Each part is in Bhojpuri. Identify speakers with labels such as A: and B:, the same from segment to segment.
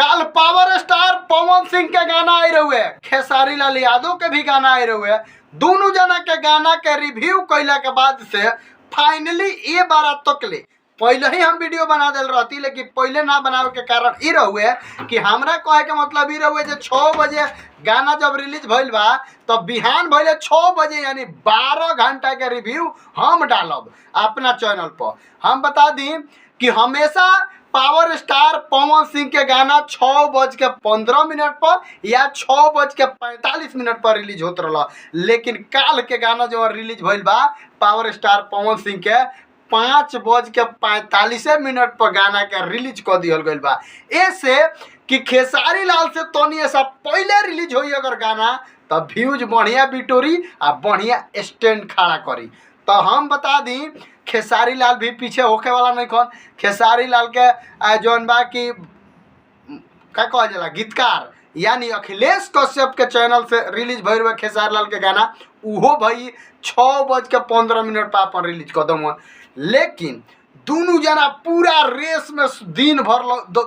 A: कल पावर स्टार पवन सिंह के गाना आए रहे, खेसारी लाल यादव के भी गाना आए रहे। दोनों जना के गाना के रिव्यू कैला के बाद से फाइनली ये बार तक ले पहले ही हम वीडियो बना दिल रहती, लेकिन पहले ना बनावे के कारण ये रहुए कि हमरा कहे के मतलब ये रहुए जे 6 बजे गाना जब रिलीज भइल बा तो बिहान भइले 6 बजे यानी 12 घंटा के रिव्यू हम डालब अपना चैनल पर। हम बता दी कि हमेशा पावर स्टार पवन सिंह के गाना 6:15 पर या 6:45 पर रिलीज होत रहा, लेकिन काल के गाना जो रिलीज भइल बा पावर स्टार पवन सिंह के 5:45 पर गाना के रिलीज कर दिया गई बा। ऐसे कि खेसारी लाल से तनी ऐसा पहले रिलीज होई अगर गाना तो व्यूज बढ़िया बिटोरी आ बढ़िया स्टैंड खड़ा करी। तो हम बता दी खेसारी लाल भी पीछे होके वाला नहीं कौन। खेसारी लाल के जौन बा की का कहल जाला गीतकार यानी अखिलेश कश्यप के चैनल से रिलीज भइल हुआ खेसारी लाल के गाना, उहो भाई 6:15 पर अपन रिलीज कर दो। लेकिन दोनों जना पूरा रेस में दिन भर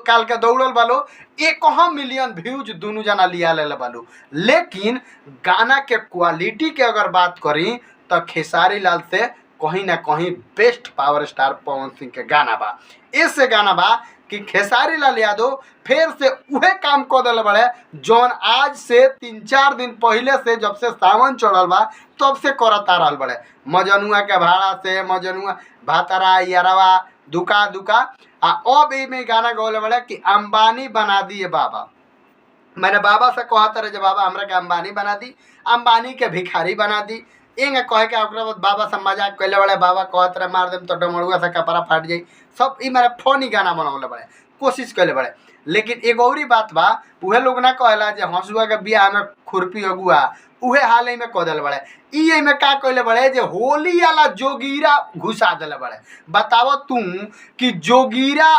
A: काल के दौड़ल बालो, 1 मिलियन व्यूज दोनों जना लिया ले बालो। लेकिन गाना के क्वालिटी के अगर बात करी तो खेसारी लाल से कहीं ना कहीं best power star Pawan Singh के गाना बा। इससे गाना बा कि खेसारी लाल यादव फिर से उहे काम कर दिल बड़े जौन आज से 3-4 दिन पहले से जब से सावन चढ़ल बा तब से करता रहल बड़े। मजनुआ के भाड़ा से मजनुआ भातरा यारवा दुका दुका अब में गाना गौले बड़े कि अंबानी बना दिए बाबा। मैंने बाबा से कहता रहे बाबा हमरा के अंबानी बना दी, अंबानी के भिखारी बना दी। एंगे कहे के ओकरा बाद बाबा से मजाक कैले बड़े, बाबा कहत रहे मार देम तो डमरुआ से कपड़ा फाट जाई। सब ई मेरे फनी गाना बनौले बड़े, कोशिश कैले बड़े। लेकिन एगो और बात बा, उहे लोग ना कहला जे हंसुआ के बियाह में खुरपी अगुआ, उहे हाल ही में कह दिल बड़े। ई में का कैले बड़े जे होली वाला जोगीरा घुसा दिले बड़े। बताओ तू कि जोगीरा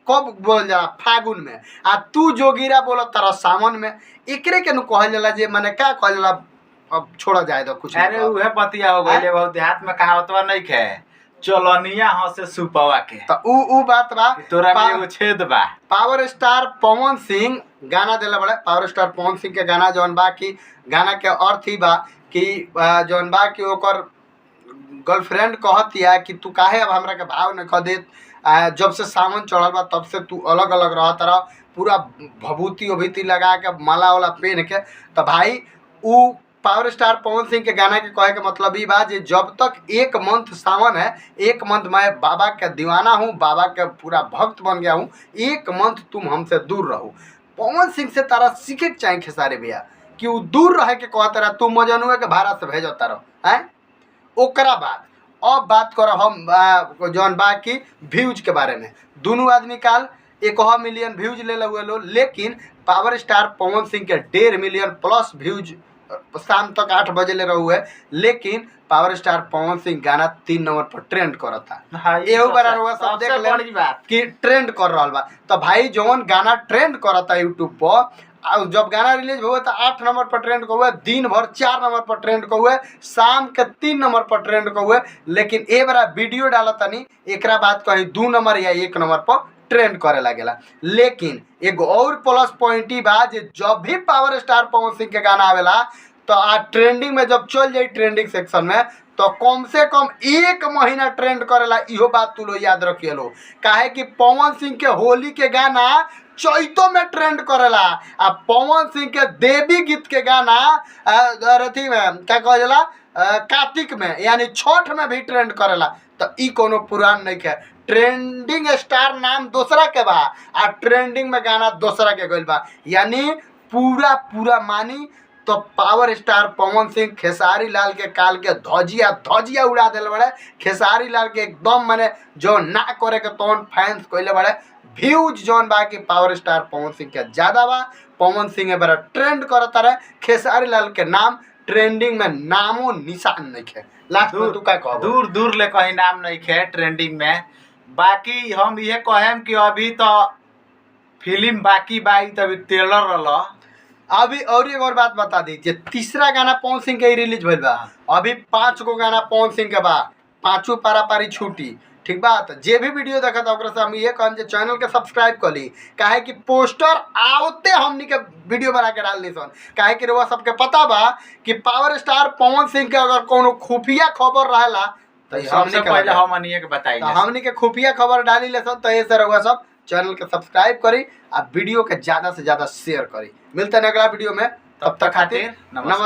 A: कब बोल जाला फागुन में आ तू जोगीरा बोल तारा सावन में, एकरे के नु कहल जाला जे माने का कहल जाला। अब छोड़ा जाए तो कुछ
B: अरे उहे पतिया हो गइले, बहुत देहात में कहावतवा नहीं खे चलनिया हंसे सुपवा के।
A: तो उ बात बा
B: तोरा में एगो छेद बा।
A: पावर स्टार पवन सिंह गाना देले बड़े। पावर स्टार पवन सिंह के गाना जौन बा की गाना के अर्थ ही बा कि जौन बा कि ओकर गर्लफ्रेंड कहतिया कि तू काहे अब हमरा के भाव न ख देत, जब से सावन चढ़ल बा तब से तू अलग अलग रहत रह, पूरा भभूति उभूति लगा के माला वाला पहन के। तो भाई उ पावर स्टार पवन सिंह के गाना के कहे के मतलब ये बा जे जब तक 1 मंथ सावन है, 1 मंथ मैं बाबा का दीवाना हूँ, बाबा का पूरा भक्त बन गया हूँ, 1 मंथ तुम हमसे दूर रहो। पवन सिंह से तारा सीखे के चाहिए खेसारी भैया कि वो दूर रहे के कहते रहा, तुम मजनुए के भाड़ा से भेजता रहो हैं। ओकरा बाद अब बात करो हम जौन बा की व्यूज के बारे में। दोनों आदमी काल 1 मिलियन व्यूज ले हुए लो, लेकिन पावर स्टार पवन सिंह के 1.5 मिलियन प्लस व्यूज शाम तक 8 बजे ले रहा है। लेकिन पावर स्टार पवन सिंह गाना 3 नंबर पर ट्रेंड करता। एहो बार रहुआ सब देख ले कि ट्रेंड कर रहा बा। तो भाई जौन गाना ट्रेंड करता यूट्यूब पर, जब गाना रिलीज हुआ तो 8 नंबर पर ट्रेंड को हुए, दिन भर 4 नंबर पर ट्रेंड को हुए, शाम के 3 नंबर पर ट्रेंड को हुए। लेकिन ए बार वीडियो डालता नहीं, एक बात कहीं 2 नंबर या 1 नंबर पर ट्रेंड करे लगेला। लेकिन एगो और प्लस पॉइंट ही बा जे जब भी पावर स्टार पवन सिंह के गाना आवेला तो ट्रेंडिंग में जब चल जाई ट्रेंडिंग सेक्शन में तो कम से कम 1 महीना ट्रेंड करेला। इहो बात तू लोग याद रखिए लो, काहे कि पवन सिंह के होली के गाना चैतो में ट्रेंड करेला आ पवन सिंह के देवी गीत के गाना अथी में क्या कहल जाला कार्तिक में यानी छठ में भी ट्रेंड करेला। तो ई कोनो पुरान नहीं है। ट्रेंडिंग स्टार नाम दूसरा के बा आ ट्रेंडिंग में गाना दूसरा के गइल बा, यानी पूरा मानी तो पावर स्टार पवन सिंह खेसारी लाल के काल के धजिया उड़ा दिल बड़े। खेसारी लाल के एकदम माने जो ना करे के तौन फैंस कहले बड़े। व्यूज जौन बा कि पावर स्टार पवन सिंह के ज़्यादा बा। पवन सिंह बड़ा ट्रेंड करता रहे, खेसारी लाल के नाम ट्रेंडिंग में नामो निशान नहीं है। लास्ट में तू का कह
B: दूर दूर ले कहीं नाम नहीं है ट्रेंडिंग में। बाकी हम ये कहें कि अभी तो फिल्म बाकी बाई तभी ट्रेलर रहा।
A: अभी और एक और बात बता दीजिए, तीसरा गाना पवन सिंह के ही रिलीज भइल बा। अभी 5 गो गाना पवन सिंह के बा, पाँचों पारा पारी छूटी। ठीक बा, तो जे भी वीडियो देखा था ओकरा से हम ये कहम जे चैनल के सब्सक्राइब कर ली, काहे कि पोस्टर आवते हमनी के वीडियो बना के डाल दी सन। काहे कि रउआ सबके पता बा कि पावर स्टार पवन सिंह के अगर कोनो खुफिया खबर रहेला तो
B: सबसे पहले हमनिए के बताई
A: तो हमनी के खुफिया खबर डाली ले सन। तो ऐसे रउआ सब चैनल के सब्सक्राइब करी आ वीडियो के ज्यादा से ज्यादा शेयर करी। मिलते हैं अगला वीडियो में, तब तक खातिर नमस्कार।